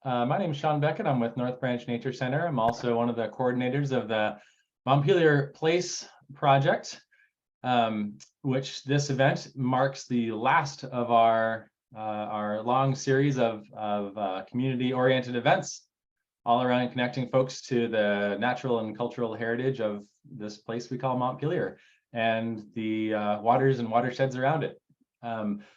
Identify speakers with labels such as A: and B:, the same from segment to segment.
A: My name is Sean Beckett. I'm with North Branch Nature Center. I'm also one of the coordinators of the Montpelier Place project, which this event marks the last of our long series of community-oriented events all around connecting folks to the natural and cultural heritage of this place we call Montpelier and the waters and watersheds around it.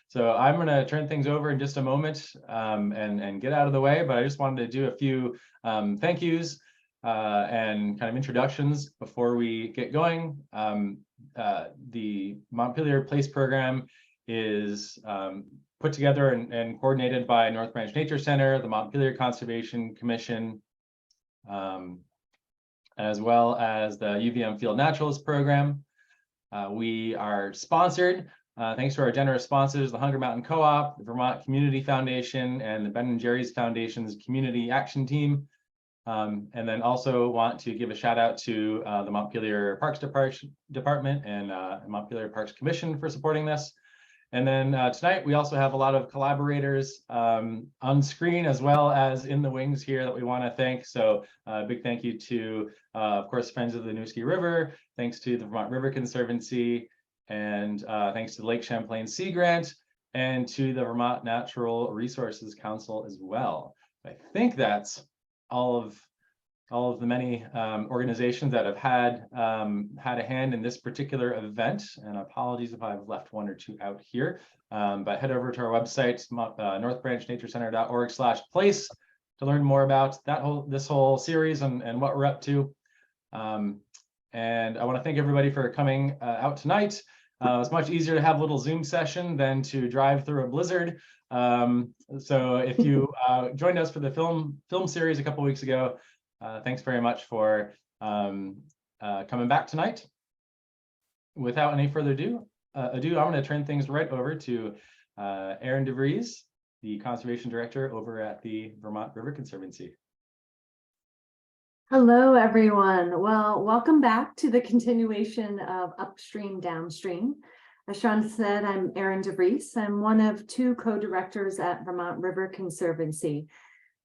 A: So I'm going to turn things over in just a moment and get out of the way, but I just wanted to do a few thank yous and kind of introductions before we get going. The Montpelier Place program is put together and coordinated by North Branch Nature Center, the Montpelier Conservation Commission, as well as the UVM Field Naturalist program. We are sponsored thanks to our generous sponsors, the Hunger Mountain Co-op, the Vermont Community Foundation, and the Ben & Jerry's Foundation's Community Action Team. And then also want to give a shout out to the Montpelier Parks Department and Montpelier Parks Commission for supporting this. And then tonight we also have a lot of collaborators on screen as well as in the wings here that we want to thank. So big thank you to, of course, Friends of the Winooski River, thanks to the Vermont River Conservancy, and thanks to the Lake Champlain Sea Grant and to the Vermont Natural Resources Council as well. I think that's all of the many organizations that have had a hand in this particular event. And apologies if I've left one or two out here. But head over to our website, northbranchnaturecenter.org/place, to learn more about this whole series and what we're up to. And I want to thank everybody for coming out tonight. It's much easier to have a little Zoom session than to drive through a blizzard. So if you joined us for the film series a couple weeks ago, thanks very much for coming back tonight. Without any further ado, I'm going to turn things right over to Aaron DeVries, the Conservation Director over at the Vermont River Conservancy.
B: Hello, everyone. Well, welcome back to the continuation of Upstream-Downstream. As Sean said, I'm Erin DeVries. I'm one of two co-directors at Vermont River Conservancy.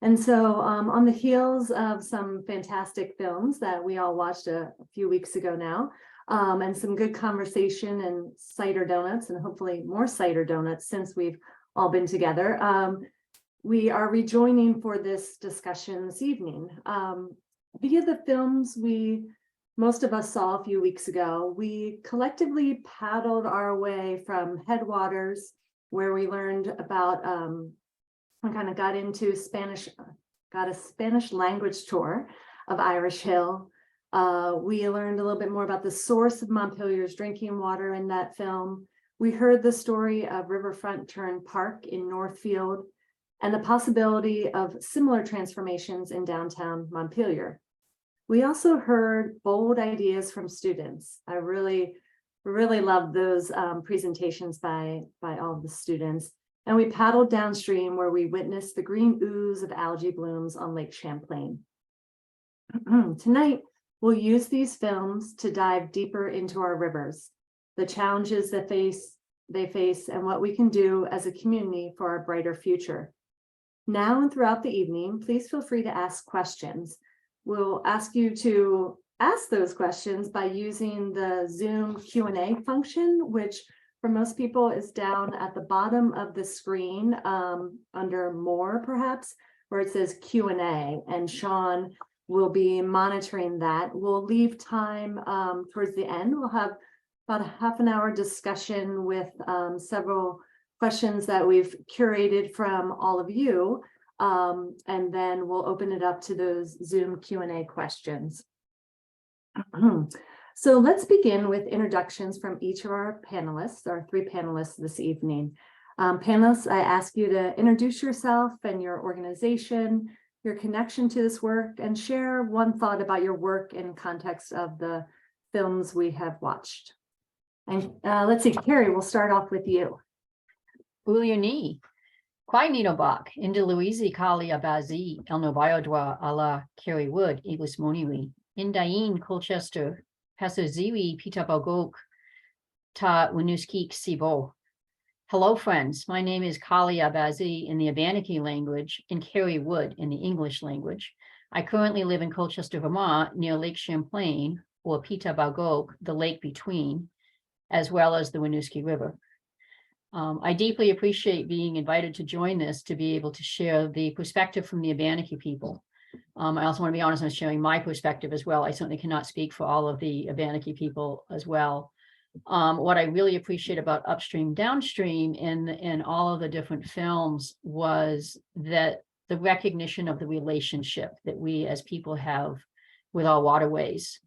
B: And so on the heels of some fantastic films that we all watched a few weeks ago now, and some good conversation and cider donuts, and hopefully more cider donuts since we've all been together, we are rejoining for this discussion this evening. Via the films most of us saw a few weeks ago, we collectively paddled our way from headwaters, where we learned about, we kind of got a Spanish language tour of Irish Hill. We learned a little bit more about the source of Montpelier's drinking water in that film. We heard the story of Riverfront Turn Park in Northfield and the possibility of similar transformations in downtown Montpelier. We also heard bold ideas from students. I really loved those presentations by all of the students. And we paddled downstream, where we witnessed the green ooze of algae blooms on Lake Champlain. Tonight, we'll use these films to dive deeper into our rivers, the challenges that they face, and what we can do as a community for a brighter future. Now and throughout the evening, please feel free to ask questions. We'll ask you to ask those questions by using the Zoom Q&A function, which for most people is down at the bottom of the screen under More, perhaps, where it says Q&A, and Sean will be monitoring that. We'll leave time towards the end. We'll have about a half an hour discussion with several questions that we've curated from all of you. And then we'll open it up to those Zoom Q&A questions. So let's begin with introductions from each of our panelists, our three panelists this evening. Panelists, I ask you to introduce yourself and your organization, your connection to this work, and share one thought about your work in context of the films we have watched. And let's see, Kerry, we'll start off with you.
C: Uliani, Kwai Nidobak, Inda Louisi Kali Abazi, El Nobayodwa ala Kerry Wood, Ibus Moniwi, Indain Colchester, Pasoziwi Pitabogok, Ta Winooski Sibo, Hello, friends. My name is Kali Abazi in the Abenaki language and Kerry Wood in the English language. I currently live in Colchester, Vermont, near Lake Champlain, or Pita-Bagok, the lake between, as well as the Winooski River. I deeply appreciate being invited to join this to be able to share the perspective from the Abenaki people. I also want to be honest, I'm sharing my perspective as well. I certainly cannot speak for all of the Abenaki people as well. What I really appreciate about Upstream Downstream in all of the different films was that the recognition of the relationship that we as people have with our waterways.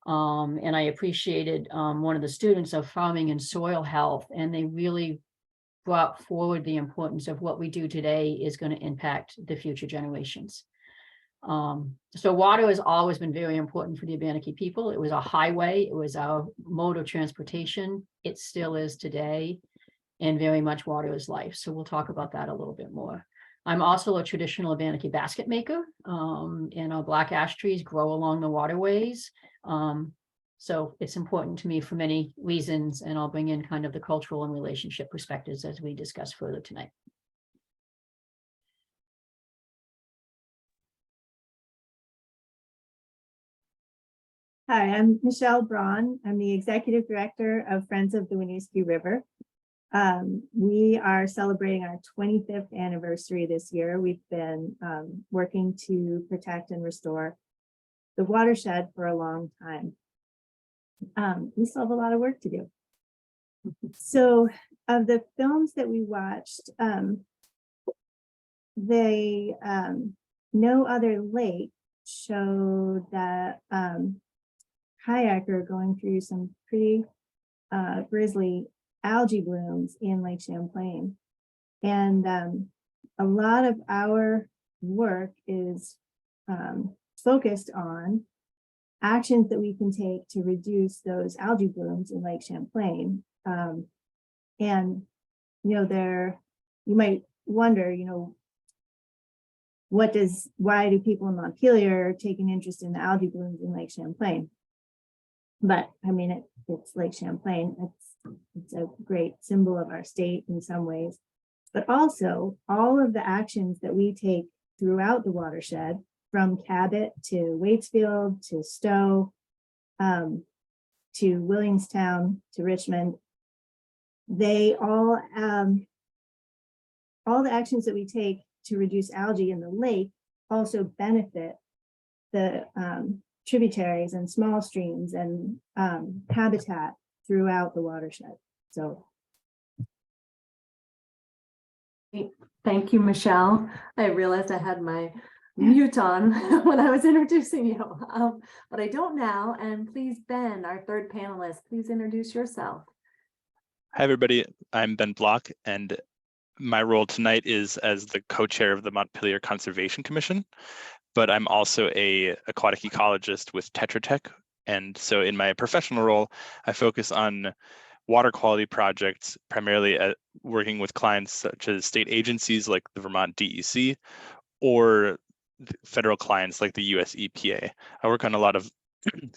C: And I appreciated one of the students of farming and soil health, and they really brought forward the importance of what we do today is going to impact the future generations. So water has always been very important for the Abenaki people. It was a highway, it was our mode of transportation. It still is today, and very much water is life. So we'll talk about that a little bit more. I'm also a traditional Abenaki basket maker, and our black ash trees grow along the waterways. So it's important to me for many reasons, and I'll bring in kind of the cultural and relationship perspectives as we discuss further tonight.
D: Hi, I'm Michele Braun. I'm the Executive Director of Friends of the Winooski River. We are celebrating our 25th anniversary this year. We've been working to protect and restore the watershed for a long time. We still have a lot of work to do. So of the films that we watched, No Other Lake showed that kayaker going through some pretty grisly algae blooms in Lake Champlain. And a lot of our work is focused on actions that we can take to reduce those algae blooms in Lake Champlain. And, you know, you might wonder, you know, why do people in Montpelier take an interest in the algae blooms in Lake Champlain? But I mean, it's Lake Champlain. It's a great symbol of our state in some ways, but also all of the actions that we take throughout the watershed, from Cabot to Waitsfield to Stowe, to Williamstown to Richmond, they all the actions that we take to reduce algae in the lake also benefit the tributaries and small streams and habitat throughout the watershed. So
B: Thank you, Michele. I realized I had my mute on when I was introducing you, but I don't now. And please, Ben, our third panelist, please introduce yourself.
E: Hi, everybody. I'm Ben Block, and my role tonight is as the co-chair of the Montpelier Conservation Commission, but I'm also an aquatic ecologist with Tetra Tech. And so in my professional role, I focus on water quality projects, primarily at working with clients such as state agencies like the Vermont DEC or federal clients like the US EPA. I work on a lot of,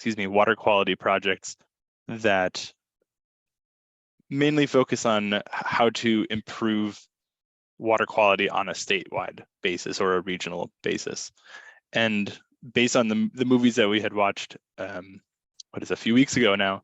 E: water quality projects that mainly focus on how to improve water quality on a statewide basis or a regional basis. And based on the movies that we had watched, a few weeks ago now,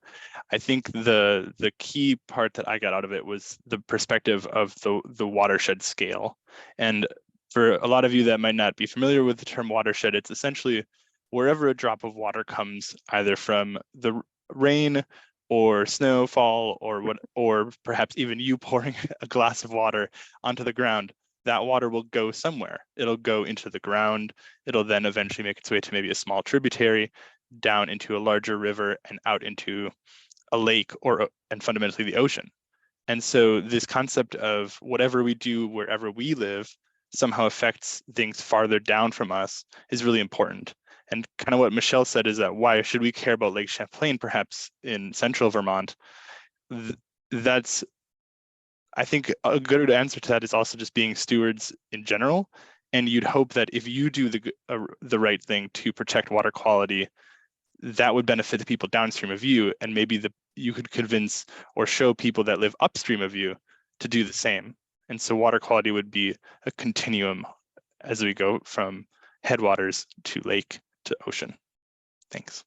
E: I think the key part that I got out of it was the perspective of the watershed scale. And for a lot of you that might not be familiar with the term watershed, it's essentially wherever a drop of water comes, either from the rain or snowfall or perhaps even you pouring a glass of water onto the ground, that water will go somewhere. It'll go into the ground. It'll then eventually make its way to maybe a small tributary, down into a larger river and out into a lake and fundamentally the ocean. And so this concept of whatever we do wherever we live somehow affects things farther down from us is really important. And kind of what Michele said is that why should we care about Lake Champlain perhaps in central Vermont? That's, I think a good answer to that is also just being stewards in general. And you'd hope that if you do the right thing to protect water quality, that would benefit the people downstream of you, and maybe you could convince or show people that live upstream of you to do the same. And so water quality would be a continuum as we go from headwaters to lake to ocean. Thanks.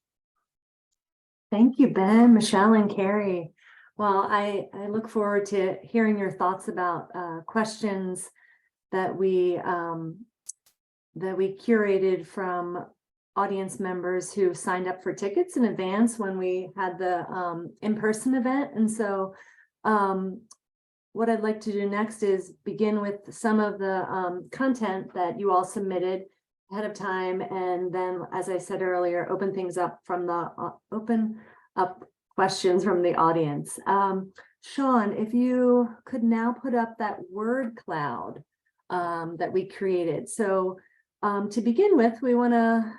B: Thank you, Ben, Michele, and Kerry. Well, I look forward to hearing your thoughts about questions that we curated from audience members who signed up for tickets in advance when we had the in-person event. And so what I'd like to do next is begin with some of the content that you all submitted ahead of time, and then, as I said earlier, open things up from the open up questions from the audience. Sean, if you could now put up that word cloud that we created. So to begin with, we want to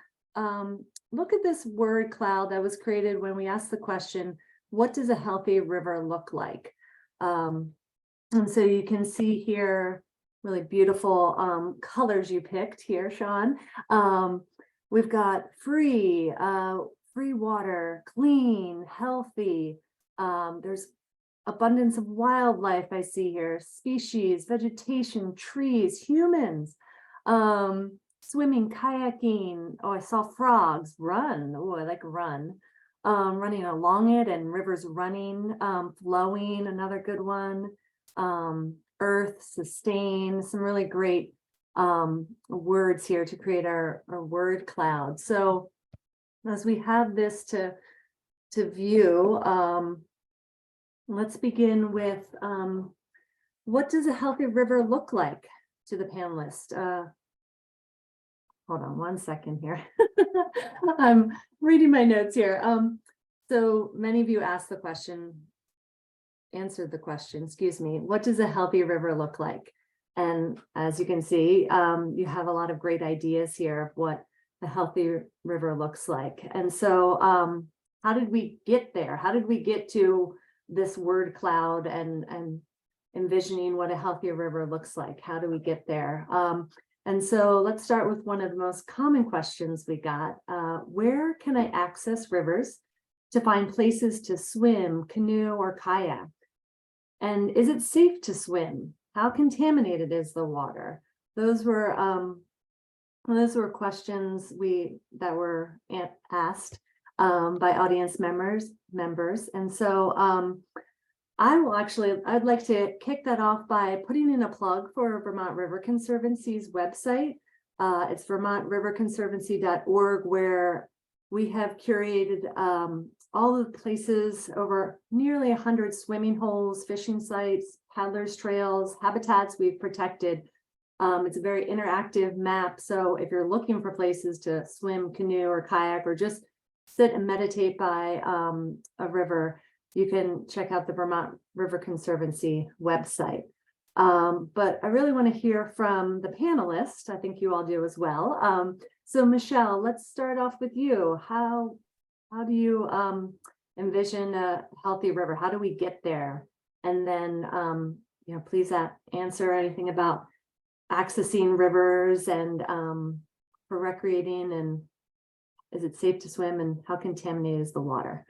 B: look at this word cloud that was created when we asked the question, what does a healthy river look like? And so you can see here really beautiful colors you picked here, Sean. We've got free water, clean, healthy. There's abundance of wildlife I see here, species, vegetation, trees, humans, swimming, kayaking. Oh, I saw frogs run. Oh, I like run. Running along it, and rivers running, flowing, another good one. Earth, sustain, some really great words here to create our word cloud. So as we have this to view, let's begin with what does a healthy river look like to the panelists? Hold on one second here. I'm reading my notes here. So many of you asked the question, answered the question, excuse me, what does a healthy river look like? And as you can see, you have a lot of great ideas here of what a healthy river looks like. And so how did we get there? How did we get to this word cloud and envisioning what a healthy river looks like? How do we get there? And so let's start with one of the most common questions we got. Where can I access rivers to find places to swim, canoe, or kayak? And is it safe to swim? How contaminated is the water? Those were questions that were asked by audience members. And so I'd like to kick that off by putting in a plug for Vermont River Conservancy's website. It's vermontriverconservancy.org, where we have curated all the places, over nearly 100 swimming holes, fishing sites, paddlers trails, habitats we've protected. It's a very interactive map. So if you're looking for places to swim, canoe, or kayak, or just sit and meditate by a river, you can check out the Vermont River Conservancy website. But I really want to hear from the panelists. I think you all do as well. So Michele, let's start off with you. How do you envision a healthy river? How do we get there? And then, please answer anything about accessing rivers and for recreating, and is it safe to swim, and how contaminated is the water?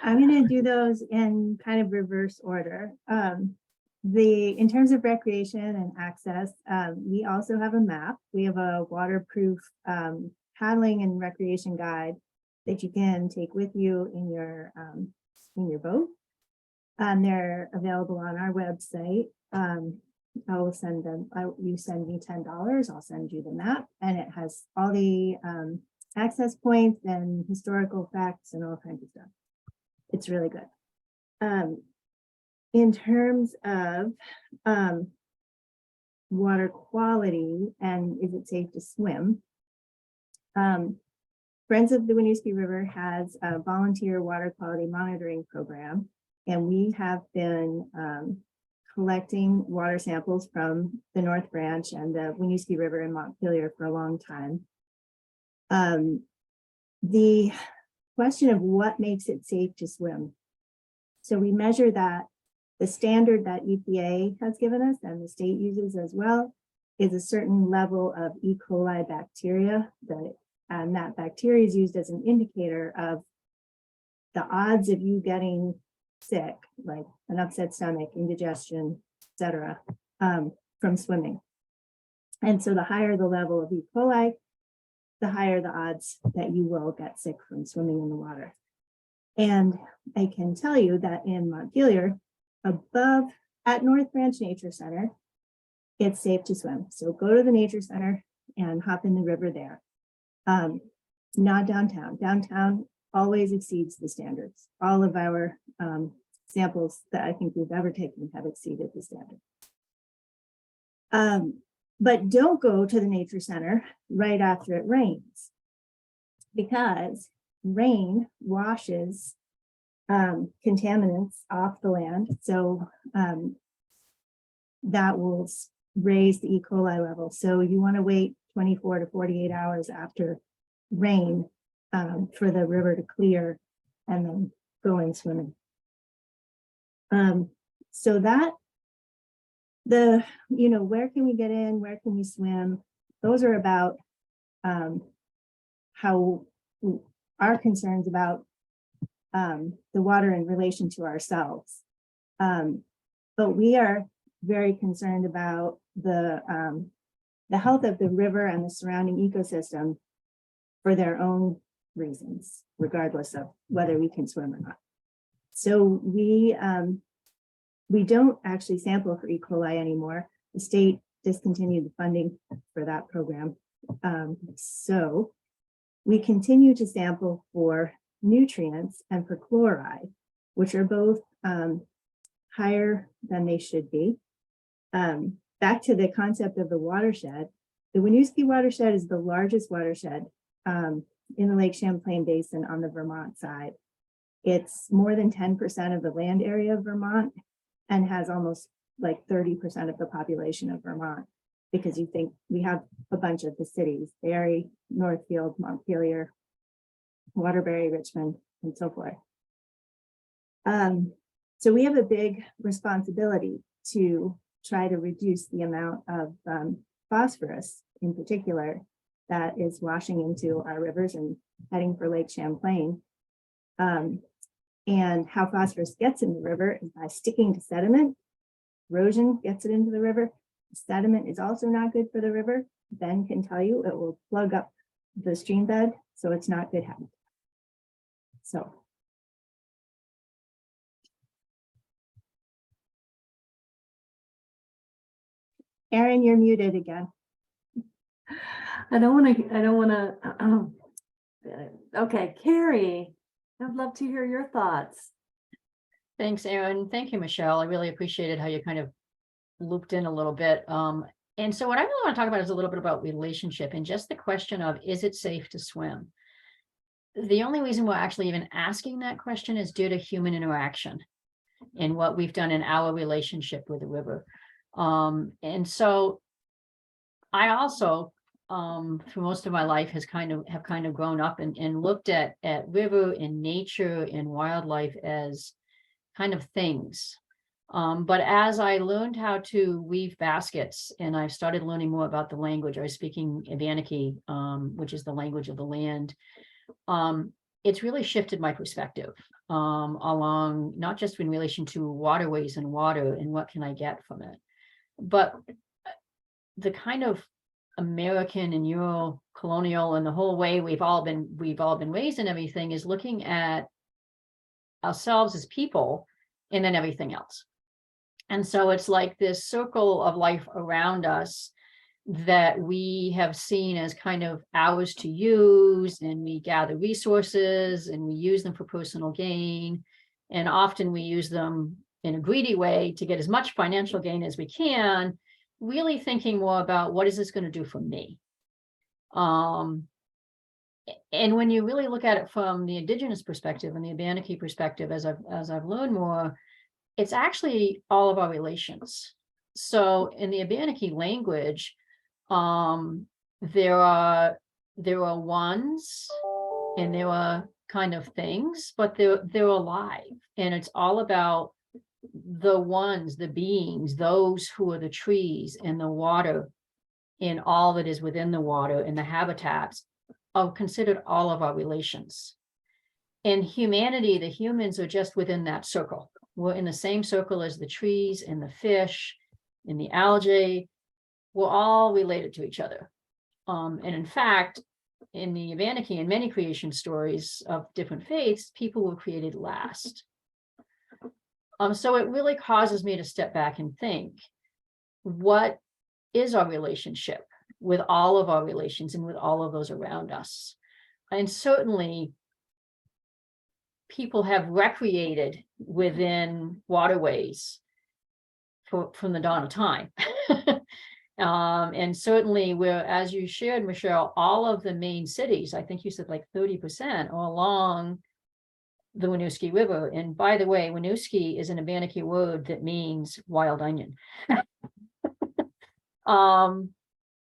D: I'm going to do those in kind of reverse order. In terms of recreation and access, we also have a map. We have a waterproof paddling and recreation guide that you can take with you in your boat. They're available on our website. I will send them. You send me $10. I'll send you the map, and it has all the access points and historical facts and all kinds of stuff. It's really good. In terms of water quality and is it safe to swim, Friends of the Winooski River has a volunteer water quality monitoring program, and we have been collecting water samples from the North Branch and the Winooski River in Montpelier for a long time. The question of what makes it safe to swim. So we measure that. The standard that EPA has given us and the state uses as well is a certain level of E. coli bacteria, and that bacteria is used as an indicator of the odds of you getting sick, like an upset stomach, indigestion, etc., from swimming. And so the higher the level of E. coli, the higher the odds that you will get sick from swimming in the water. And I can tell you that in Montpelier, above at North Branch Nature Center, it's safe to swim. So go to the nature center and hop in the river there. Not downtown. Downtown always exceeds the standards. All of our samples that I think we've ever taken have exceeded the standard. But don't go to the nature center right after it rains, because rain washes contaminants off the land. So that will raise the E. coli level. So you want to wait 24 to 48 hours after rain for the river to clear and then go in swimming. So that where can we get in, where can we swim? Those are about how our concerns about the water in relation to ourselves. But we are very concerned about the health of the river and the surrounding ecosystem for their own reasons, regardless of whether we can swim or not. So we don't actually sample for E. coli anymore. The state discontinued the funding for that program. So we continue to sample for nutrients and for chloride, which are both higher than they should be. Back to the concept of the watershed, the Winooski watershed is the largest watershed in the Lake Champlain Basin on the Vermont side. It's more than 10% of the land area of Vermont and has almost like 30% of the population of Vermont, because you think we have a bunch of the cities, Barrie, Northfield, Montpelier, Waterbury, Richmond, and so forth. So we have a big responsibility to try to reduce the amount of phosphorus in particular that is washing into our rivers and heading for Lake Champlain. And how phosphorus gets in the river is by sticking to sediment. Erosion gets it into the river. Sediment is also not good for the river. Ben can tell you it will plug up the stream bed, so it's not good habitat. So. Erin, you're muted again.
B: I don't want to, okay, Kerry, I'd love to hear your thoughts.
C: Thanks, Erin. Thank you, Michelle. I really appreciated how you kind of looped in a little bit. And so what I really want to talk about is a little bit about relationship and just the question of, is it safe to swim? The only reason we're actually even asking that question is due to human interaction and what we've done in our relationship with the river. And so I also, for most of my life, have kind of grown up and looked at river and nature and wildlife as kind of things. But as I learned how to weave baskets and I started learning more about the language, I was speaking Abenaki, which is the language of the land. It's really shifted my perspective along, not just in relation to waterways and water and what can I get from it, but the kind of American and Euro-colonial and the whole way we've all been raised and everything is looking at ourselves as people and then everything else. And so it's like this circle of life around us that we have seen as kind of ours to use, and we gather resources and we use them for personal gain. And often we use them in a greedy way to get as much financial gain as we can, really thinking more about what is this going to do for me? And when you really look at it from the indigenous perspective and the Abenaki perspective, as I've learned more, it's actually all of our relations. So in the Abenaki language, there are ones and there are kind of things, but they're alive, and it's all about the ones, the beings, those who are the trees and the water and all that is within the water and the habitats are considered all of our relations. And humanity, the humans are just within that circle. we're in the same circle as the trees and the fish and the algae. We're all related to each other. And in fact, in the Abenaki and many creation stories of different faiths, people were created last. So it really causes me to step back and think, what is our relationship with all of our relations and with all of those around us? And certainly people have recreated within waterways from the dawn of time. And certainly where, as you shared, Michele, all of the main cities, I think you said like 30% are along the Winooski River. And by the way, Winooski is an Abenaki word that means wild onion.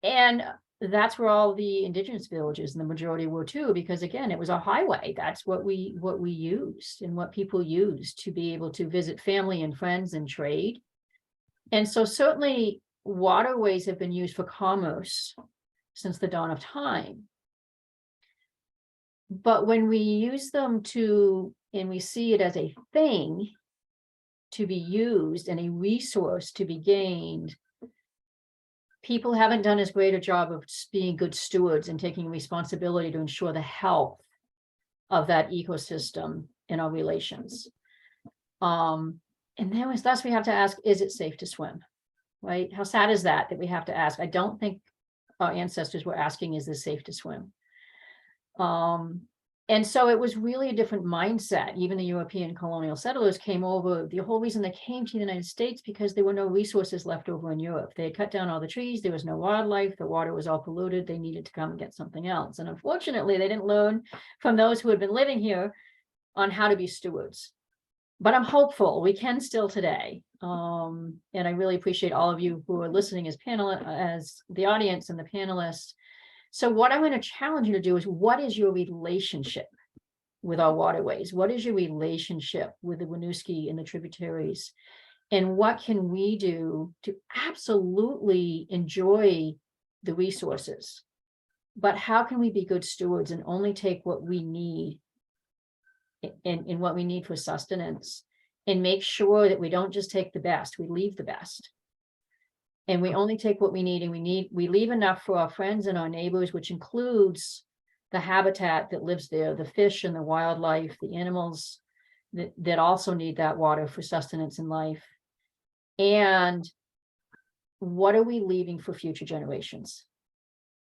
C: And that's where all the indigenous villages and the majority were too, because again, it was a highway. That's what we used and what people used to be able to visit family and friends and trade. And so certainly waterways have been used for commerce since the dawn of time. But when we use them and we see it as a thing to be used and a resource to be gained, people haven't done as great a job of being good stewards and taking responsibility to ensure the health of that ecosystem in our relations. And then thus we have to ask, is it safe to swim? Right? How sad is that we have to ask? I don't think our ancestors were asking, is this safe to swim? And so it was really a different mindset. Even the European colonial settlers came over. The whole reason they came to the United States because there were no resources left over in Europe. They had cut down all the trees. There was no wildlife. The water was all polluted. They needed to come and get something else. And unfortunately, they didn't learn from those who had been living here on how to be stewards. But I'm hopeful we can still today. And I really appreciate all of you who are listening as the audience and the panelists. So what I'm going to challenge you to do is, what is your relationship with our waterways? What is your relationship with the Winooski and the tributaries? And what can we do to absolutely enjoy the resources? But how can we be good stewards and only take what we need and what we need for sustenance, and make sure that we don't just take the best, we leave the best. And we only take what we need, and we leave enough for our friends and our neighbors, which includes the habitat that lives there, the fish and the wildlife, the animals that also need that water for sustenance and life. And what are we leaving for future generations?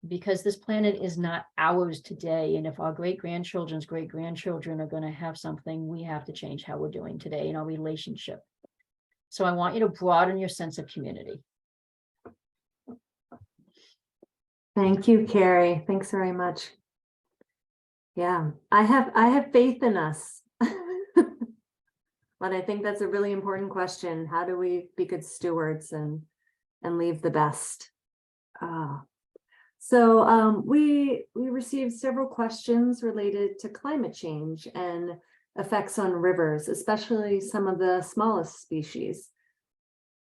C: Because this planet is not ours today. And if our great-grandchildren's great-grandchildren are going to have something, we have to change how we're doing today in our relationship. So I want you to broaden your sense of community.
B: Thank you, Kerry. Thanks very much. Yeah, I have faith in us. But I think that's a really important question. How do we be good stewards and leave the best? So we received several questions related to climate change and effects on rivers, especially some of the smallest species.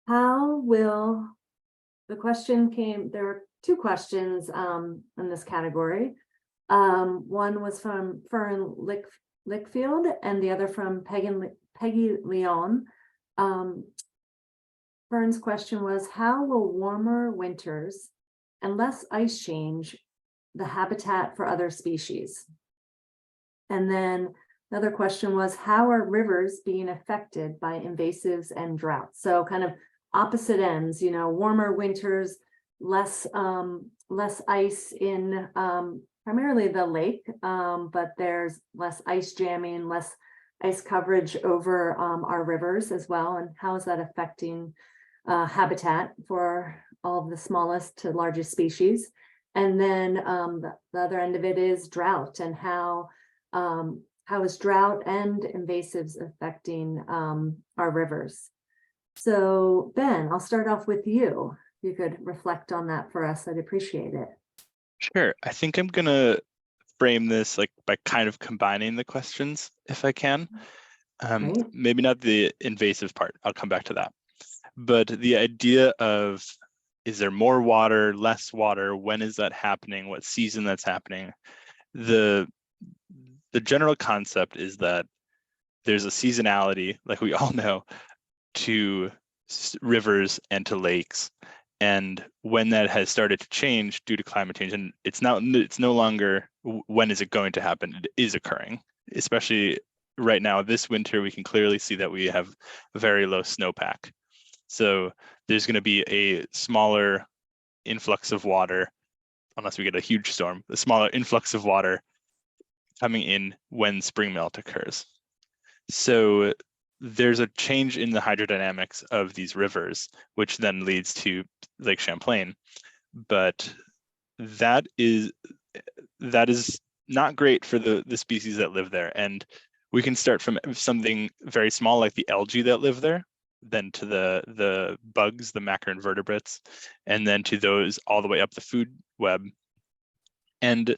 B: How will, the question came, there were two questions in this category. One was from Fern Lickfield and the other from Peggy Leon. Fern's question was, how will warmer winters and less ice change the habitat for other species? And then another question was, how are rivers being affected by invasives and droughts? So kind of opposite ends, you know, warmer winters, less ice in primarily the lake, but there's less ice jamming, less ice coverage over our rivers as well. And how is that affecting habitat for all of the smallest to largest species? And then the other end of it is drought, and how is drought and invasives affecting our rivers? So Ben, I'll start off with you. If you could reflect on that for us, I'd appreciate it.
E: Sure. I think I'm going to frame this like by kind of combining the questions if I can. Maybe not the invasive part. I'll come back to that. But the idea of, is there more water, less water? When is that happening? What season that's happening? The general concept is that there's a seasonality, like we all know, to rivers and to lakes. And when that has started to change due to climate change, and it's no longer when is it going to happen, it is occurring. Especially right now, this winter, we can clearly see that we have very low snowpack. So there's going to be a smaller influx of water, unless we get a huge storm, a smaller influx of water coming in when spring melt occurs. So there's a change in the hydrodynamics of these rivers, which then leads to Lake Champlain. But that is not great for the species that live there. And we can start from something very small like the algae that live there, then to the bugs, the macroinvertebrates, and then to those all the way up the food web. And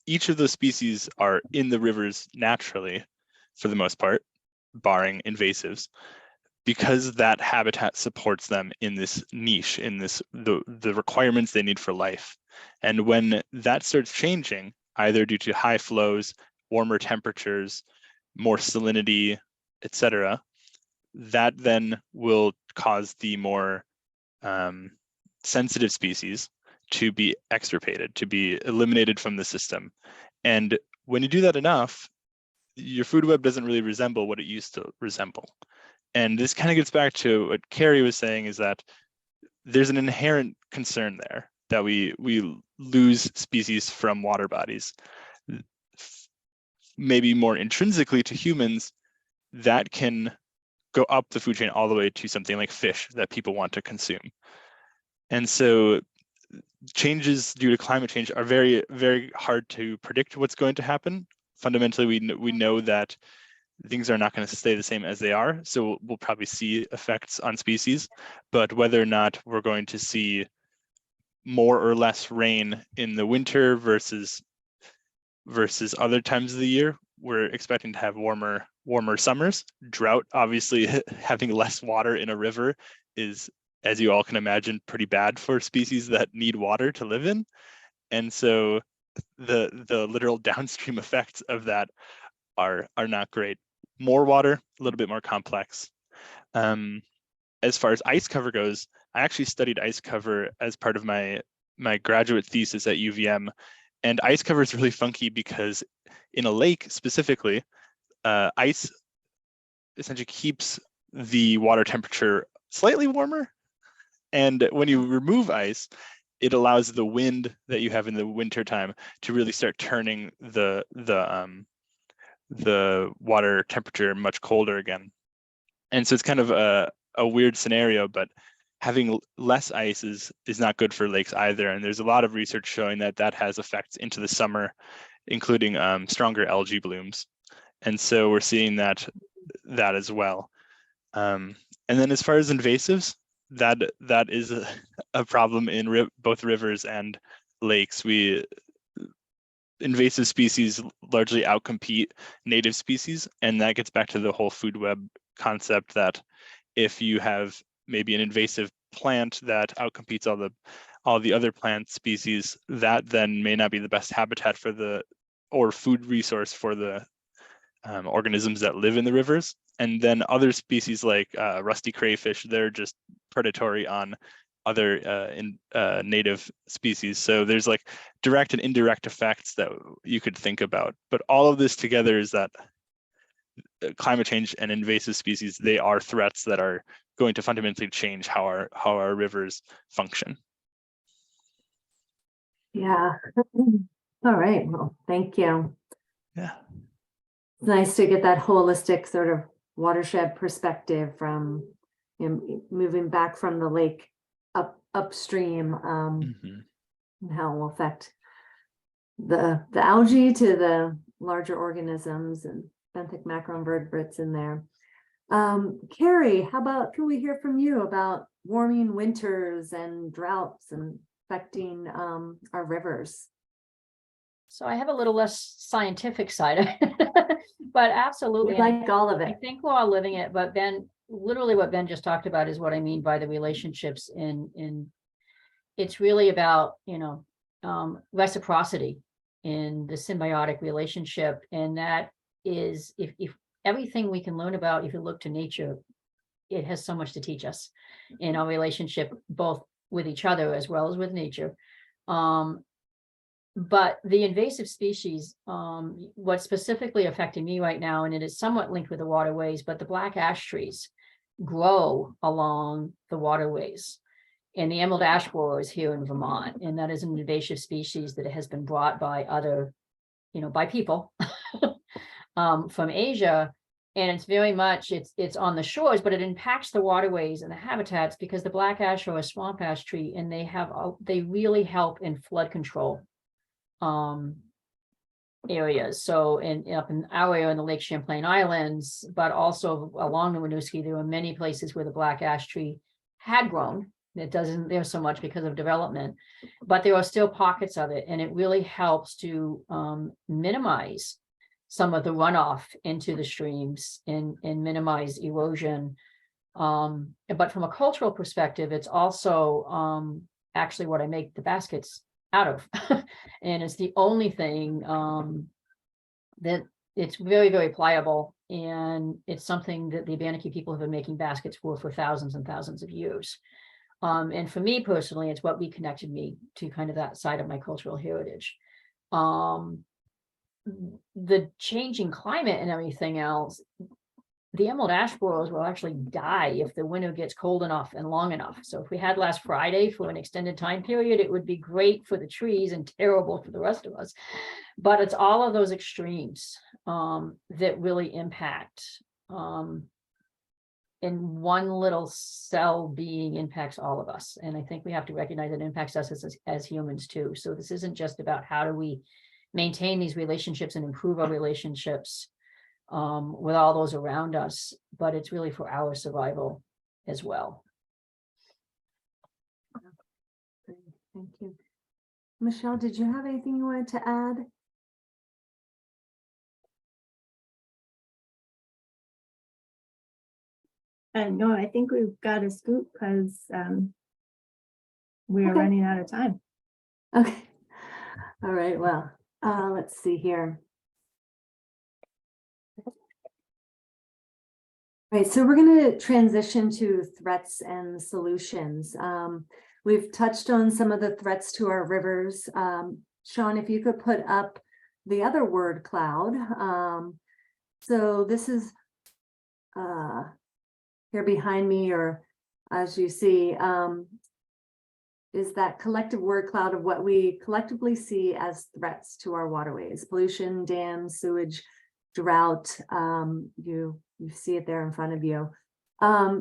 E: each of those species are in the rivers naturally, for the most part, barring invasives, because that habitat supports them in this niche, in this the requirements they need for life. And when that starts changing, either due to high flows, warmer temperatures, more salinity, etc., that then will cause the more sensitive species to be extirpated, to be eliminated from the system. And when you do that enough, your food web doesn't really resemble what it used to resemble. And this kind of gets back to what Kerry was saying, is that there's an inherent concern there that we lose species from water bodies. Maybe more intrinsically to humans, that can go up the food chain all the way to something like fish that people want to consume. And so changes due to climate change are very, very hard to predict what's going to happen. Fundamentally, we know that things are not going to stay the same as they are. So we'll probably see effects on species, but whether or not we're going to see more or less rain in the winter versus other times of the year, we're expecting to have warmer summers. Drought, obviously, having less water in a river is, as you all can imagine, pretty bad for species that need water to live in. And so the literal downstream effects of that are not great. More water, a little bit more complex. As far as ice cover goes, I actually studied ice cover as part of my graduate thesis at UVM. And ice cover is really funky because in a lake specifically, ice essentially keeps the water temperature slightly warmer. And when you remove ice, it allows the wind that you have in the wintertime to really start turning the water temperature much colder again. And so it's kind of a weird scenario, but having less ice is not good for lakes either. And there's a lot of research showing that has effects into the summer, including stronger algae blooms. And so we're seeing that as well. And then as far as invasives, that is a problem in both rivers and lakes. Invasive species largely outcompete native species, and that gets back to the whole food web concept, that if you have maybe an invasive plant that outcompetes all the other plant species, that then may not be the best habitat or food resource for the organisms that live in the rivers. And then other species like rusty crayfish, they're just predatory on other native species. So there's like direct and indirect effects that you could think about. But all of this together is that climate change and invasive species, they are threats that are going to fundamentally change how our rivers function.
B: Yeah. All right. Well, thank you.
E: Yeah.
B: It's nice to get that holistic sort of watershed perspective from moving back from the lake upstream, and how it will affect the algae to the larger organisms and benthic macroinvertebrates in there. Kerry, how about, can we hear from you about warming winters and droughts and affecting our rivers?
C: So I have a little less scientific side, but absolutely.
B: We'd like all of
C: I
B: it.
C: think we're all living it, but Ben, literally what Ben just talked about is what I mean by the relationships in it's really about, reciprocity in the symbiotic relationship. And that is, if everything we can learn about, if you look to nature, it has so much to teach us in our relationship, both with each other as well as with nature. But the invasive species, what's specifically affecting me right now, and it is somewhat linked with the waterways, but the black ash trees grow along the waterways. And the emerald ash borer is here in Vermont, and that is an invasive species that has been brought by other, by people from Asia. And it's very much, it's on the shores, but it impacts the waterways and the habitats, because the black ash or a swamp ash tree, and they really help in flood control areas. So up in our area in the Lake Champlain Islands, but also along the Winooski, there were many places where the black ash tree had grown. It doesn't there so much because of development, but there are still pockets of it, and it really helps to minimize some of the runoff into the streams and minimize erosion. But from a cultural perspective, it's also actually what I make the baskets out of. And it's the only thing that it's very, very pliable. And it's something that the Abenaki people have been making baskets for thousands and thousands of years. And for me personally, it's what reconnected me to kind of that side of my cultural heritage. The changing climate and everything else, the emerald ash borers will actually die if the winter gets cold enough and long enough. So if we had last Friday for an extended time period, it would be great for the trees and terrible for the rest of us. But it's all of those extremes that really impact. And one little cell being impacts all of us. And I think we have to recognize it impacts us as humans too. So this isn't just about how do we maintain these relationships and improve our relationships with all those around us, but it's really for our survival as well.
B: Thank you. Michele, did you have anything you wanted to add?
D: No, I think we've got a scoop because we are running out of time.
B: Okay. All right. Well, let's see here. All right, so we're going to transition to threats and solutions. We've touched on some of the threats to our rivers. Sean, if you could put up the other word cloud. So this is here behind me, or as you see, is that collective word cloud of what we collectively see as threats to our waterways: pollution, dams, sewage, drought. You see it there in front of you.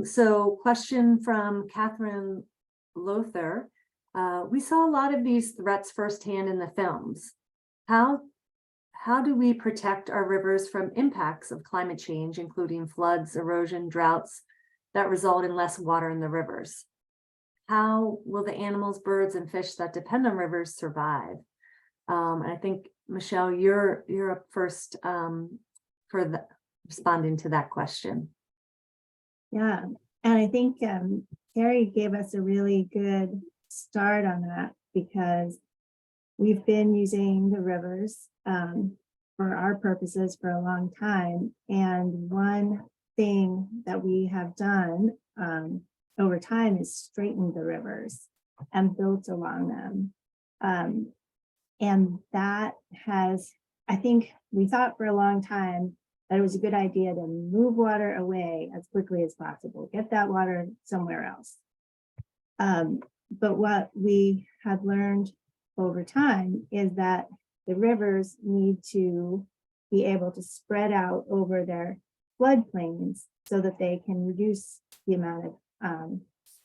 B: So question from Catherine Lothar. We saw a lot of these threats firsthand in the films. How do we protect our rivers from impacts of climate change, including floods, erosion, droughts that result in less water in the rivers? How will the animals, birds, and fish that depend on rivers survive? I think, Michele, you're up first for responding to that question.
D: Yeah, and I think Kerry gave us a really good start on that, because we've been using the rivers for our purposes for a long time. And one thing that we have done over time is straightened the rivers and built along them. And that has, I think we thought for a long time that it was a good idea to move water away as quickly as possible, get that water somewhere else. But what we have learned over time is that the rivers need to be able to spread out over their floodplains so that they can reduce the amount of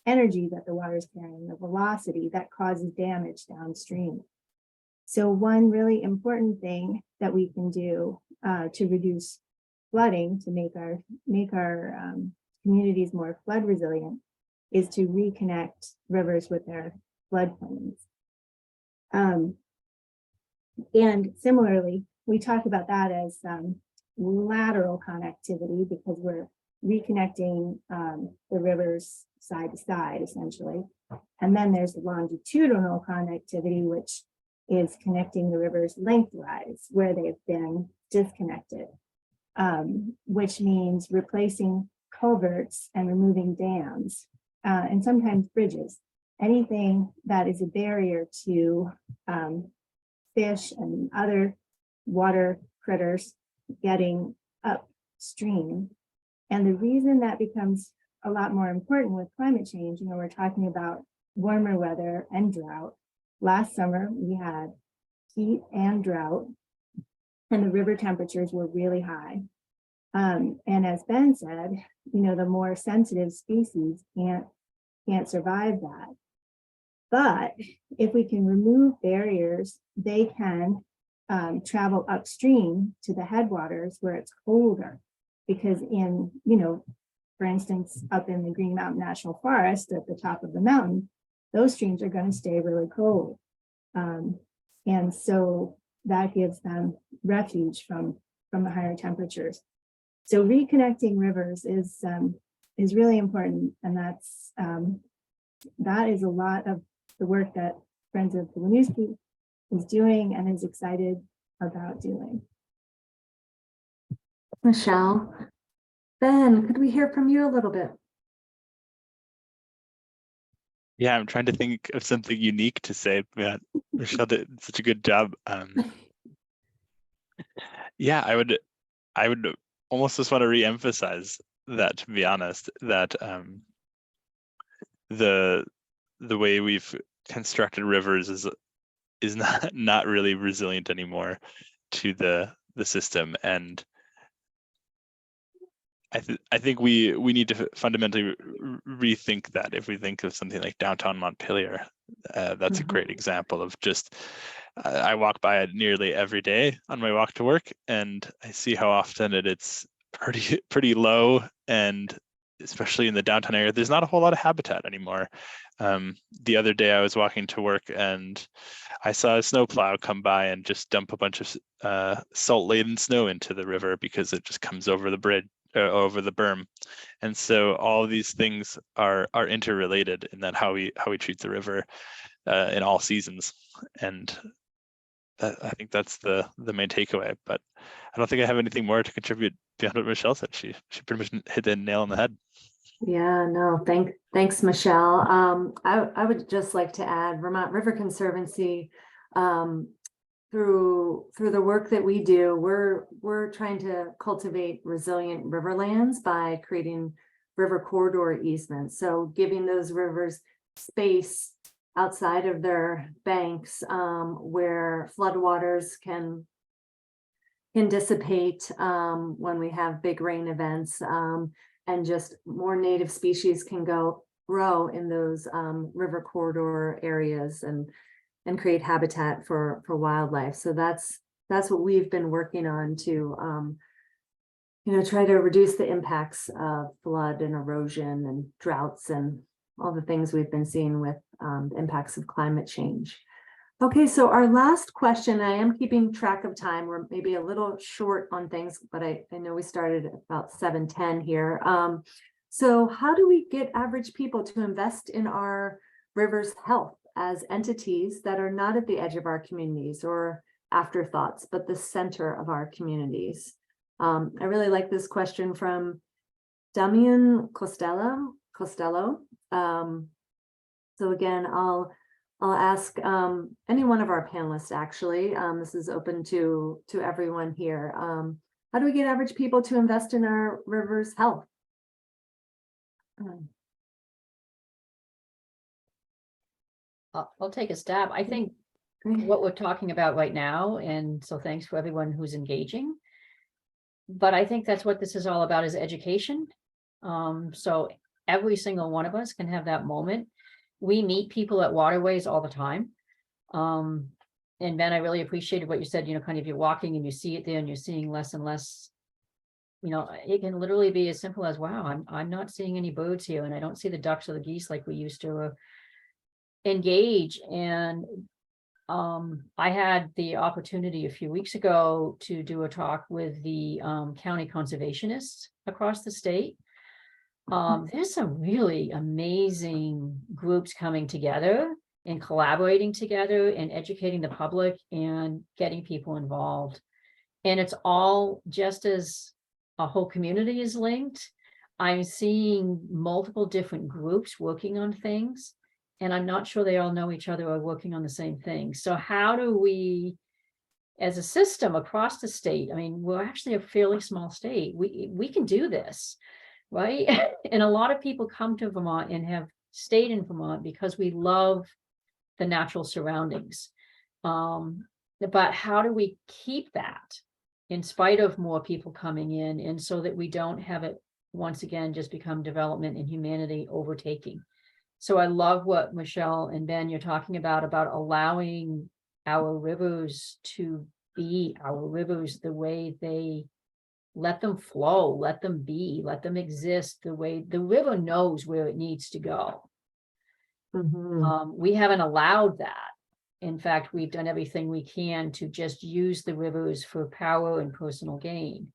D: energy that the water is carrying, the velocity that causes damage downstream. So one really important thing that we can do to reduce flooding, to make our communities more flood resilient, is to reconnect rivers with their floodplains. And similarly, we talk about that as lateral connectivity, because we're reconnecting the rivers side to side, essentially. And then there's longitudinal connectivity, which is connecting the rivers lengthwise where they've been disconnected. which means replacing culverts and removing dams, and sometimes bridges. Anything that is a barrier to fish and other water critters getting upstream. And the reason that becomes a lot more important with climate change, we're talking about warmer weather and drought. Last summer, we had heat and drought, and the river temperatures were really high. And as Ben said, the more sensitive species can't survive that. But if we can remove barriers, they can travel upstream to the headwaters where it's colder. Because for instance, up in the Green Mountain National Forest at the top of the mountain, those streams are going to stay really cold. And so that gives them refuge from the higher temperatures. So reconnecting rivers is really important. And that is a lot of the work that Friends of the Winooski is doing and is excited about doing.
B: Michele. Ben, could we hear from you a little bit?
E: Yeah, I'm trying to think of something unique to say. Yeah, Michele did such a good job. Yeah, I would almost just want to re-emphasize that, to be honest, that the way we've constructed rivers is not really resilient anymore to the system, and I think we need to fundamentally rethink that. If we think of something like downtown Montpelier, that's a great example of just, I walk by it nearly every day on my walk to work, and I see how often it's pretty low, and especially in the downtown area, there's not a whole lot of habitat anymore. The other day I was walking to work and I saw a snowplow come by and just dump a bunch of salt-laden snow into the river because it just comes over the bridge, over the berm. And so all of these things are interrelated in that how we treat the river in all seasons. And I think that's the main takeaway. But I don't think I have anything more to contribute beyond what Michele said. She pretty much hit the nail on the head.
B: Yeah, no, thanks, Michele. I would just like to add Vermont River Conservancy, through the work that we do, we're trying to cultivate resilient riverlands by creating river corridor easements. So giving those rivers space outside of their banks, where floodwaters can dissipate when we have big rain events, and just more native species can grow in those river corridor areas and create habitat for wildlife. So that's what we've been working on to try to reduce the impacts of flood and erosion and droughts and all the things we've been seeing with the impacts of climate change. Okay, so our last question, I am keeping track of time. We're maybe a little short on things, but I know we started at about 7:10 here. So how do we get average people to invest in our rivers' health as entities that are not at the edge of our communities or afterthoughts, but the center of our communities? I really like this question from Damian Costello. So again, I'll ask any one of our panelists, actually. This is open to everyone here. How do we get average people to invest in our rivers' health?
C: I'll take a stab. I think what we're talking about right now, and so thanks for everyone who's engaging, but I think that's what this is all about, is education. So every single one of us can have that moment. We meet people at waterways all the time. And Ben, I really appreciated what you said, kind of you're walking and you see it there and you're seeing less and less. It can literally be as simple as, wow, I'm not seeing any birds here, and I don't see the ducks or the geese like we used to engage. And I had the opportunity a few weeks ago to do a talk with the county conservationists across the state. There's some really amazing groups coming together and collaborating together and educating the public and getting people involved. And it's all just as a whole community is linked. I'm seeing multiple different groups working on things, and I'm not sure they all know each other or working on the same thing. So how do we, as a system across the state, I mean, we're actually a fairly small state. We can do this, right? And a lot of people come to Vermont and have stayed in Vermont because we love the natural surroundings. But how do we keep that in spite of more people coming in, and so that we don't have it once again just become development and humanity overtaking? So I love what Michele and Ben, you're talking about allowing our rivers to be our rivers the way they, let them flow, let them be, let them exist the way the river knows where it needs to go. We haven't allowed that. In fact, we've done everything we can to just use the rivers for power and personal gain.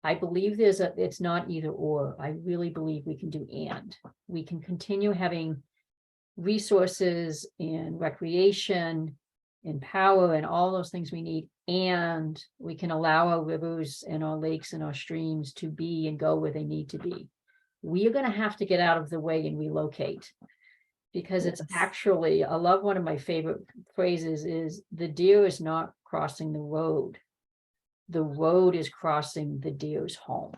C: I believe it's not either or. I really believe we can do and. We can continue having resources and recreation and power and all those things we need, and we can allow our rivers and our lakes and our streams to be and go where they need to be. We are going to have to get out of the way and relocate, because it's actually, I love, one of my favorite phrases is, the deer is not crossing the road is crossing the deer's home.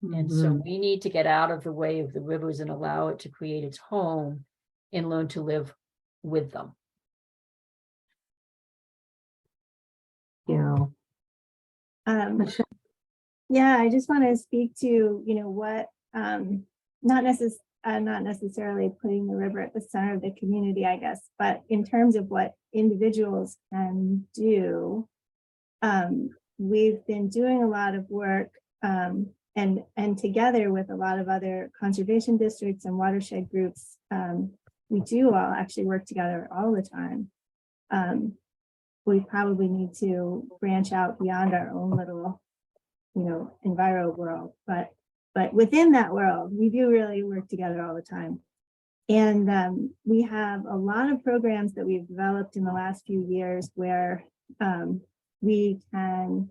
C: And so we need to get out of the way of the rivers and allow it to create its home and learn to live with them.
B: Yeah.
D: Yeah, I just want to speak to, what, not necessarily putting the river at the center of the community, I guess, but in terms of what individuals can do. We've been doing a lot of work, and together with a lot of other conservation districts and watershed groups, we do all actually work together all the time. We probably need to branch out beyond our own little, enviro world, but within that world, we do really work together all the time. And we have a lot of programs that we've developed in the last few years where we can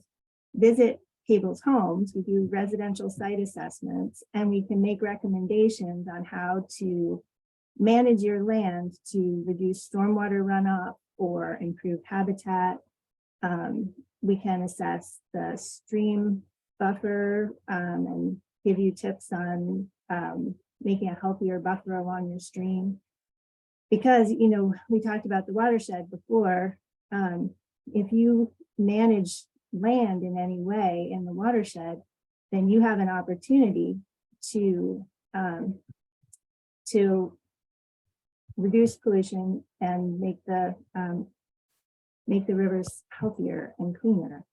D: visit people's homes. We do residential site assessments, and we can make recommendations on how to manage your land to reduce stormwater runoff or improve habitat. We can assess the stream buffer and give you tips on making a healthier buffer along your stream. Because, we talked about the watershed before. If you manage land in any way in the watershed, then you have an opportunity to reduce pollution and make the rivers healthier and cleaner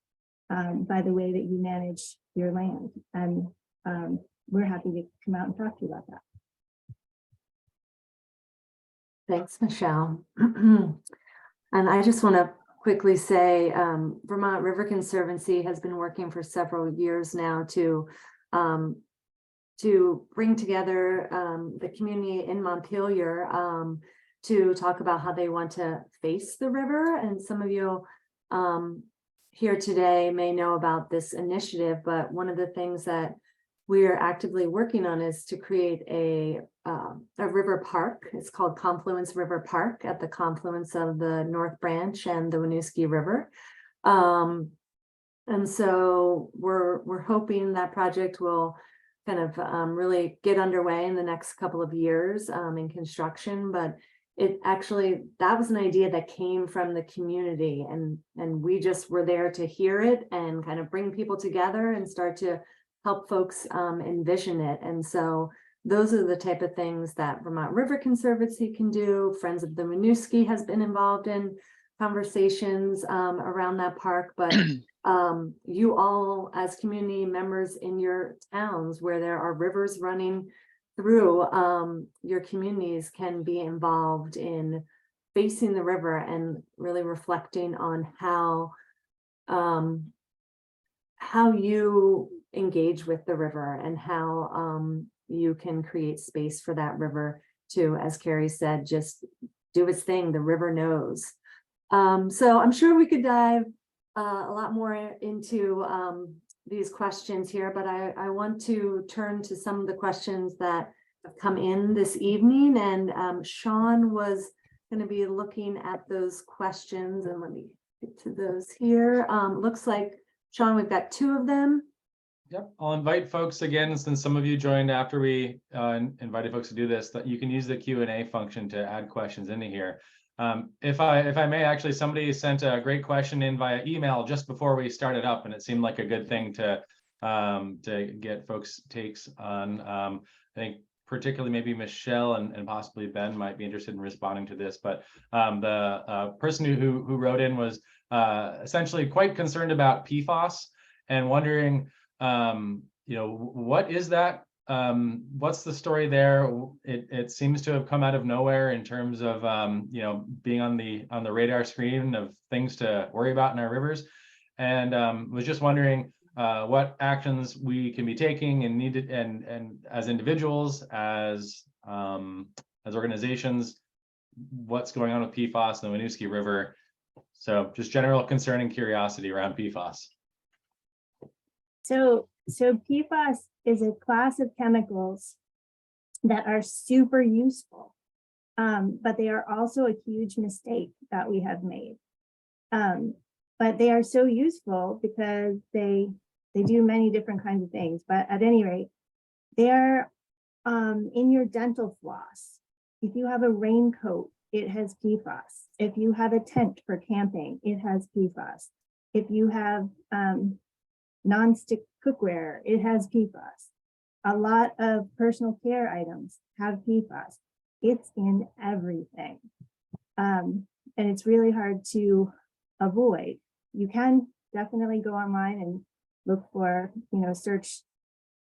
D: by the way that you manage your land. And we're happy to come out and talk to you about that.
B: Thanks, Michele. And I just want to quickly say, Vermont River Conservancy has been working for several years now to bring together the community in Montpelier to talk about how they want to face the river. And some of you here today may know about this initiative, but one of the things that we are actively working on is to create a river park. It's called Confluence River Park at the confluence of the North Branch and the Winooski River. And so we're hoping that project will kind of really get underway in the next couple of years in construction. But it actually, that was an idea that came from the community, and we just were there to hear it and kind of bring people together and start to help folks envision it. And so those are the type of things that Vermont River Conservancy can do. Friends of the Winooski has been involved in conversations around that park, but you all as community members in your towns where there are rivers running through your communities can be involved in facing the river and really reflecting on how you engage with the river and how you can create space for that river to, as Kerry said, just do its thing. The river knows. So I'm sure we could dive a lot more into these questions here, but I want to turn to some of the questions that have come in this evening, and Sean was going to be looking at those questions, and let me get to those here. Looks like, Sean, we've got 2 of them.
A: Yep, I'll invite folks again, since some of you joined after we invited folks to do this, that you can use the Q&A function to add questions into here. If I may, actually, somebody sent a great question in via email just before we started up, and it seemed like a good thing to get folks' takes on. I think particularly maybe Michele and possibly Ben might be interested in responding to this, but the person who wrote in was essentially quite concerned about PFAS and wondering, what is that? What's the story there? It seems to have come out of nowhere in terms of being on the radar screen of things to worry about in our rivers, and was just wondering what actions we can be taking and needed, and as individuals, as organizations, what's going on with PFAS in the Winooski River. So just general concern and curiosity around PFAS.
D: So PFAS is a class of chemicals that are super useful, but they are also a huge mistake that we have made. But they are so useful because they do many different kinds of things. But at any rate, they're in your dental floss. If you have a raincoat, it has PFAS. If you have a tent for camping, it has PFAS. If you have non-stick cookware, it has PFAS. A lot of personal care items have PFAS. It's in everything. And it's really hard to avoid. You can definitely go online and look for, search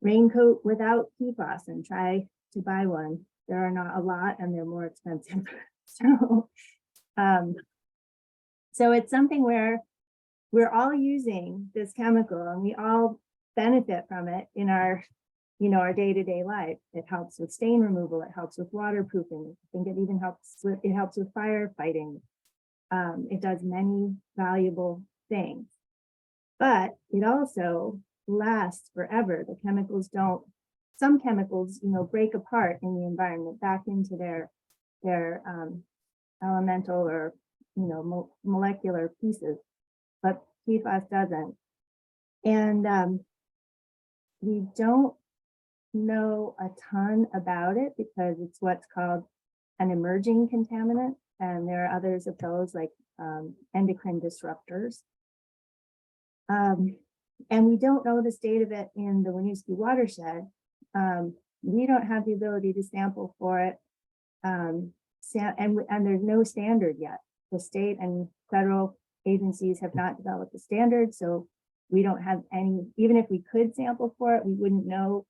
D: raincoat without PFAS and try to buy one. There are not a lot and they're more expensive. So it's something where we're all using this chemical and we all benefit from it in our, our day-to-day life. It helps with stain removal. It helps with waterproofing. I think it even helps with firefighting. It does many valuable things, but it also lasts forever. The chemicals don't, some chemicals, break apart in the environment back into their elemental or, molecular pieces, but PFAS doesn't. And we don't know a ton about it because it's what's called an emerging contaminant. And there are others of those like endocrine disruptors. And we don't know the state of it in the Winooski watershed. We don't have the ability to sample for it. And there's no standard yet. The state and federal agencies have not developed a standard. So we don't have any, even if we could sample for it, we wouldn't know,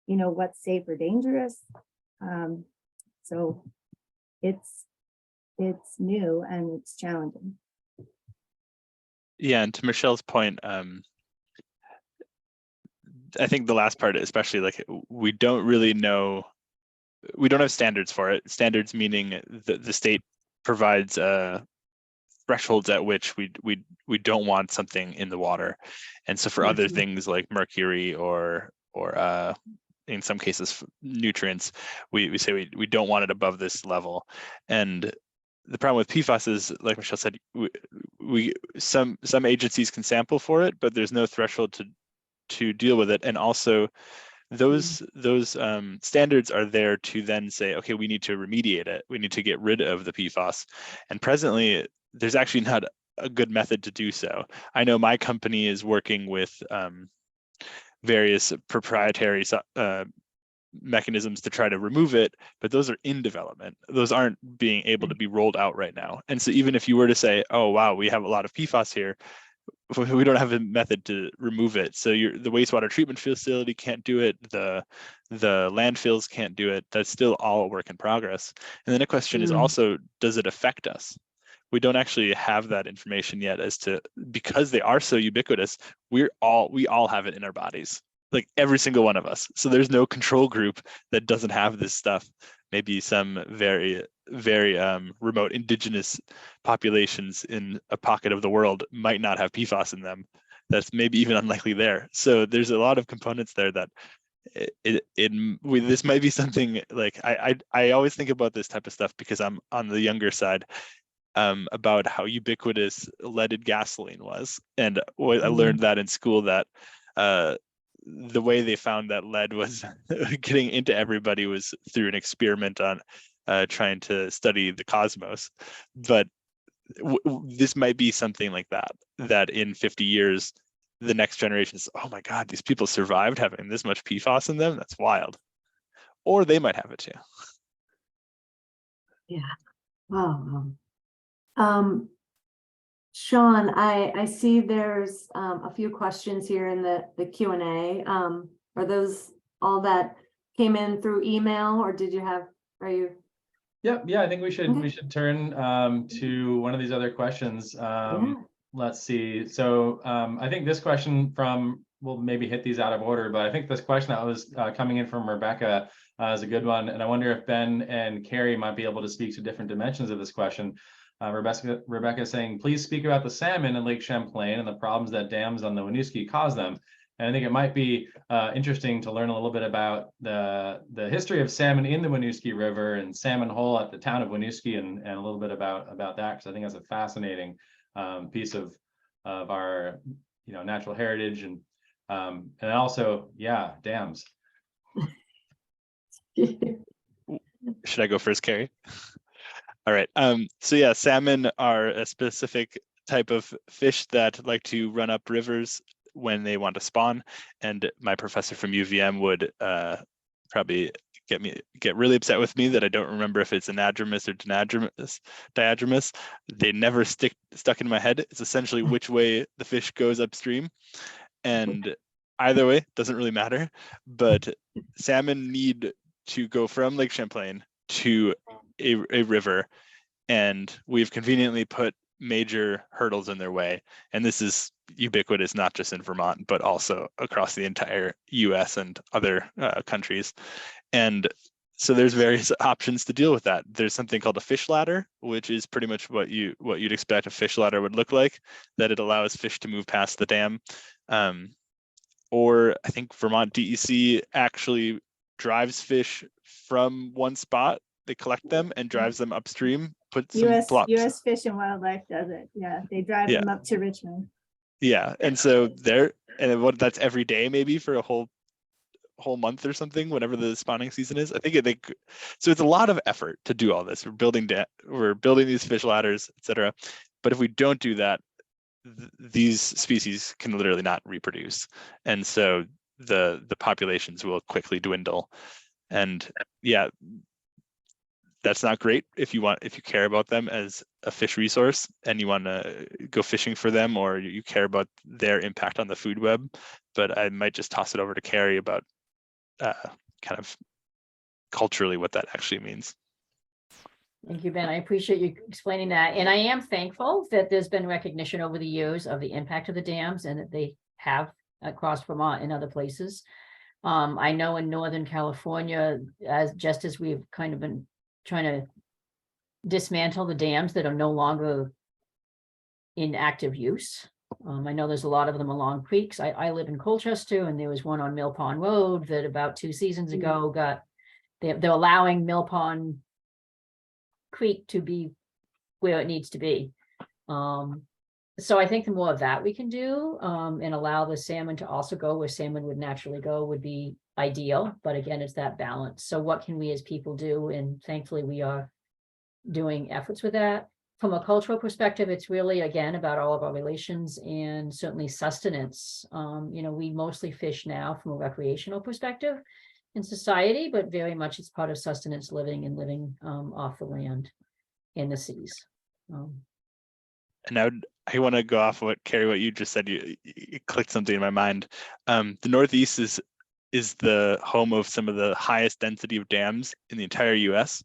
D: what's safe or dangerous. So it's new and it's challenging.
E: Yeah, and to Michele's point, I think the last part, especially, like, we don't really know, we don't have standards for it. Standards meaning the state provides thresholds at which we don't want something in the water, and so for other things like mercury or in some cases nutrients, we say we don't want it above this level. And the problem with PFAS is, like Michele said, some agencies can sample for it, but there's no threshold to deal with it. And also those standards are there to then say, okay, we need to remediate it. We need to get rid of the PFAS. And presently, there's actually not a good method to do so. I know my company is working with various proprietary mechanisms to try to remove it, but those are in development. Those aren't being able to be rolled out right now. And so even if you were to say, oh, wow, we have a lot of PFAS here, we don't have a method to remove it. So the wastewater treatment facility can't do it. The landfills can't do it. That's still all a work in progress. And then the question is also, does it affect us? We don't actually have that information yet as to, because they are so ubiquitous, we all have it in our bodies, like every single one of us. So there's no control group that doesn't have this stuff. Maybe some very, very remote indigenous populations in a pocket of the world might not have PFAS in them, that's maybe even unlikely there. So there's a lot of components there that this might be something like I always think about this type of stuff because I'm on the younger side, about how ubiquitous leaded gasoline was. And I learned that in school, that the way they found that lead was getting into everybody was through an experiment on trying to study the cosmos. But this might be something like that in 50 years, the next generation is, oh my God, these people survived having this much PFAS in them. That's wild. Or they might have it too.
B: Yeah. Wow. Sean, I see there's a few questions here in the Q&A. Are those all that came in through email, or are you?
A: Yep. Yeah, I think we should
B: Okay.
A: turn to one of these other questions.
B: Yeah.
A: Let's see. So I think this question we'll maybe hit these out of order, but I think this question that was coming in from Rebecca is a good one. And I wonder if Ben and Kerry might be able to speak to different dimensions of this question. Rebecca is saying, please speak about the salmon in Lake Champlain and the problems that dams on the Winooski cause them. And I think it might be interesting to learn a little bit about the history of salmon in the Winooski River and Salmon Hole at the town of Winooski, and a little bit about that, because I think that's a fascinating piece of our natural heritage, and also, yeah, dams.
E: Should I go first, Kerry? All right. So yeah, salmon are a specific type of fish that like to run up rivers when they want to spawn. And my professor from UVM would probably get really upset with me that I don't remember if it's anadromous or diadromous. They never stuck in my head. It's essentially which way the fish goes upstream. And either way, doesn't really matter. But salmon need to go from Lake Champlain to a river, and we've conveniently put major hurdles in their way. And this is ubiquitous, not just in Vermont, but also across the entire US and other countries. And so there's various options to deal with that. There's something called a fish ladder, which is pretty much what you'd expect a fish ladder would look like, that it allows fish to move past the dam. Or I think Vermont DEC actually drives fish from one spot. They collect them and drives them upstream. Put some
D: US Fish and Wildlife does it. Yeah, they drive them up to Richmond.
E: Yeah, and so that's every day, maybe for a whole month or something, whenever the spawning season is. I think so. It's a lot of effort to do all this. We're building these fish ladders, etc. But if we don't do that, these species can literally not reproduce, and so the populations will quickly dwindle. And yeah, that's not great if you care about them as a fish resource and you want to go fishing for them, or you care about their impact on the food web. But I might just toss it over to Kerry about kind of culturally what that actually means.
C: Thank you, Ben. I appreciate you explaining that. And I am thankful that there's been recognition over the years of the impact of the dams, and that they have across Vermont and other places. I know in Northern California, just as we've kind of been trying to dismantle the dams that are no longer in active use. I know there's a lot of them along creeks. I live in Colchester, and there was one on Mill Pond Road that about 2 seasons ago they're allowing Mill Pond Creek to be where it needs to be. So I think the more of that we can do, and allow the salmon to also go where salmon would naturally go, would be ideal. But again, it's that balance. So what can we as people do? And thankfully we are doing efforts with that. From a cultural perspective, it's really, again, about all of our relations and certainly sustenance. We mostly fish now from a recreational perspective in society, but very much it's part of sustenance living and living off the land in the seas.
E: And now I want to go off what Kerry, what you just said. You clicked something in my mind. The Northeast is the home of some of the highest density of dams in the entire US.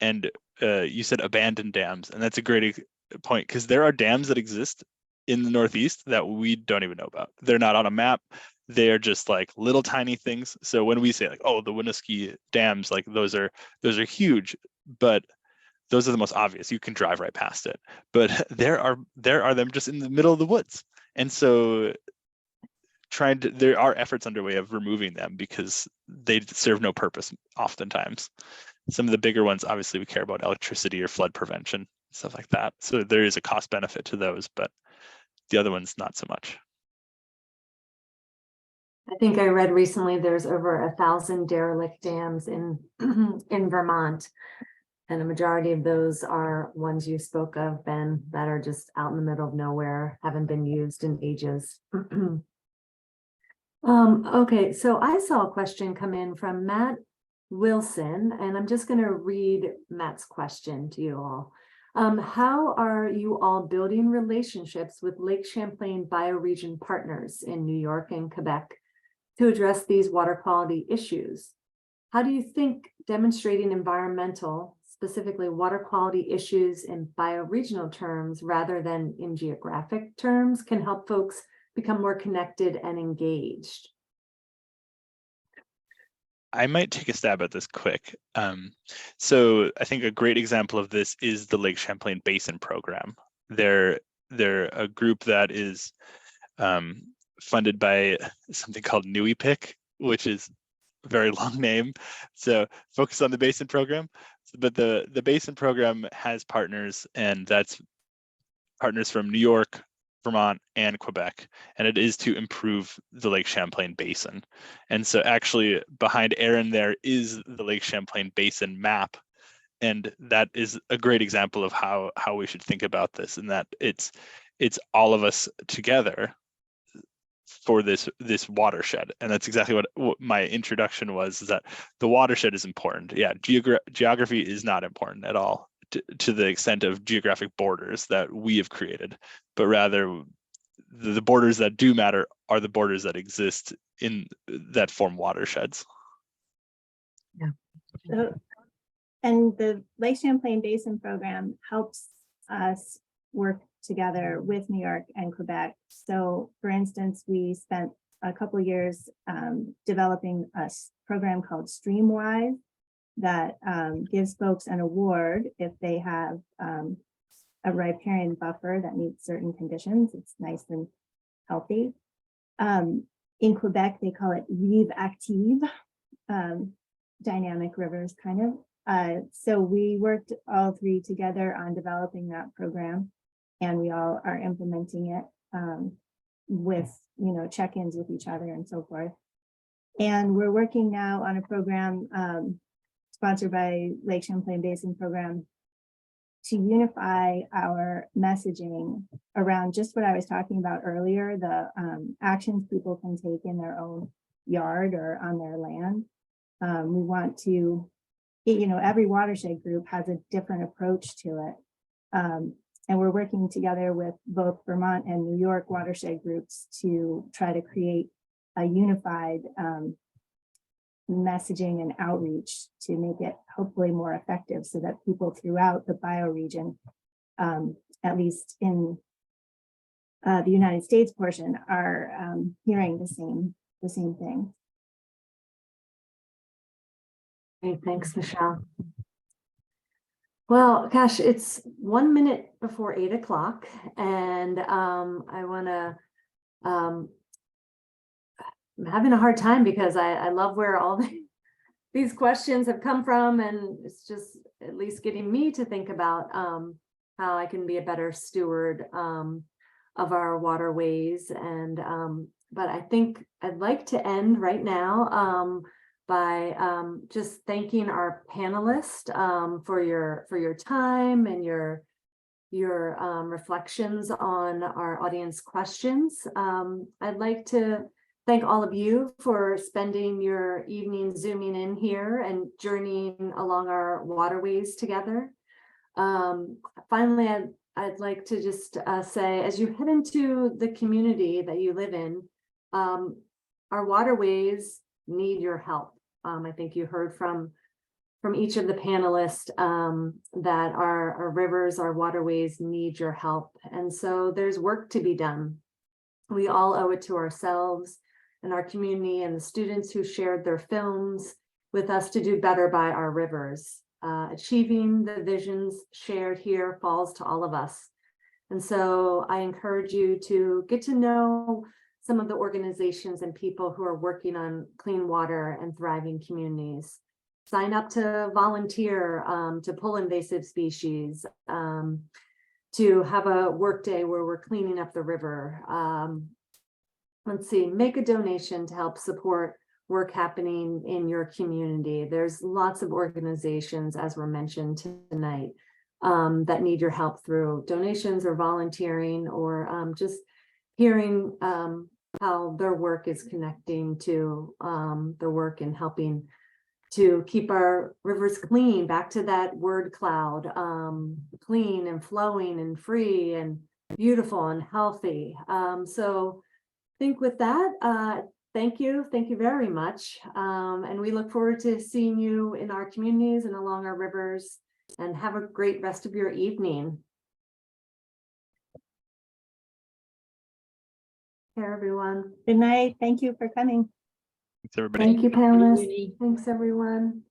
E: And you said abandoned dams, and that's a great point, because there are dams that exist in the Northeast that we don't even know about. They're not on a map. They're just like little tiny things. So when we say like, oh, the Winooski dams, like those are huge, but those are the most obvious. You can drive right past it. But there are them just in the middle of the woods. And so there are efforts underway of removing them because they serve no purpose oftentimes. Some of the bigger ones, obviously, we care about electricity or flood prevention, stuff like that. So there is a cost benefit to those, but the other ones, not so much.
B: I think I read recently there's over 1,000 derelict dams in in Vermont. And a majority of those are ones you spoke of, Ben, that are just out in the middle of nowhere, haven't been used in ages. Okay, so I saw a question come in from Matt Wilson, and I'm just going to read Matt's question to you all. How are you all building relationships with Lake Champlain bioregion partners in New York and Quebec to address these water quality issues? How do you think demonstrating environmental, specifically water quality issues in bioregional terms rather than in geographic terms, can help folks become more connected and engaged?
E: I might take a stab at this quick. So I think a great example of this is the Lake Champlain Basin Program. They're a group that is funded by something called NUIPIC, which is a very long name. So focus on the Basin Program. But the Basin Program has partners, and that's partners from New York, Vermont, and Quebec, and it is to improve the Lake Champlain Basin. And so actually behind Aaron there is the Lake Champlain Basin map, and that is a great example of how we should think about this, and that it's all of us together for this watershed. And that's exactly what my introduction was, is that the watershed is important. Yeah, geography is not important at all to the extent of geographic borders that we have created, but rather the borders that do matter are the borders that exist in that form watersheds.
B: Yeah.
D: So, and the Lake Champlain Basin Program helps us work together with New York and Quebec. So for instance, we spent a couple of years developing a program called Streamwise that gives folks an award if they have a riparian buffer that meets certain conditions. It's nice and healthy. In Quebec, they call it Rive Active, dynamic rivers kind of. So we worked all three together on developing that program, and we all are implementing it with, check-ins with each other and so forth. And we're working now on a program sponsored by Lake Champlain Basin Program to unify our messaging around just what I was talking about earlier, the actions people can take in their own yard or on their land. We want to, every watershed group has a different approach to it. And we're working together with both Vermont and New York watershed groups to try to create a unified messaging and outreach to make it hopefully more effective, so that people throughout the bioregion, at least in the United States portion, are hearing the same thing.
B: Okay, thanks, Michele. Well, gosh, it's 1 minute before 8 o'clock, and I want to. I'm having a hard time because I love where all these questions have come from, and it's just at least getting me to think about how I can be a better steward of our waterways. And but I think I'd like to end right now by just thanking our panelists for your time and your reflections on our audience questions. I'd like to thank all of you for spending your evening zooming in here and journeying along our waterways together. Finally, I'd like to just say, as you head into the community that you live in, our waterways need your help. I think you heard from each of the panelists that our rivers, our waterways need your help. And so there's work to be done. We all owe it to ourselves and our community and the students who shared their films with us to do better by our rivers. Achieving the visions shared here falls to all of us. And so I encourage you to get to know some of the organizations and people who are working on clean water and thriving communities. Sign up to volunteer, to pull invasive species, to have a work day where we're cleaning up the river. Let's see, make a donation to help support work happening in your community. There's lots of organizations, as were mentioned tonight, that need your help through donations or volunteering, or just hearing how their work is connecting to the work and helping to keep our rivers clean, back to that word cloud, clean and flowing and free and beautiful and healthy. So I think with that, thank you very much. And we look forward to seeing you in our communities and along our rivers, and have a great rest of your evening. Care, everyone.
D: Good night. Thank you for coming.
E: Thanks, everybody.
B: Thank you, panelists.
C: Judy.
B: Thanks, everyone.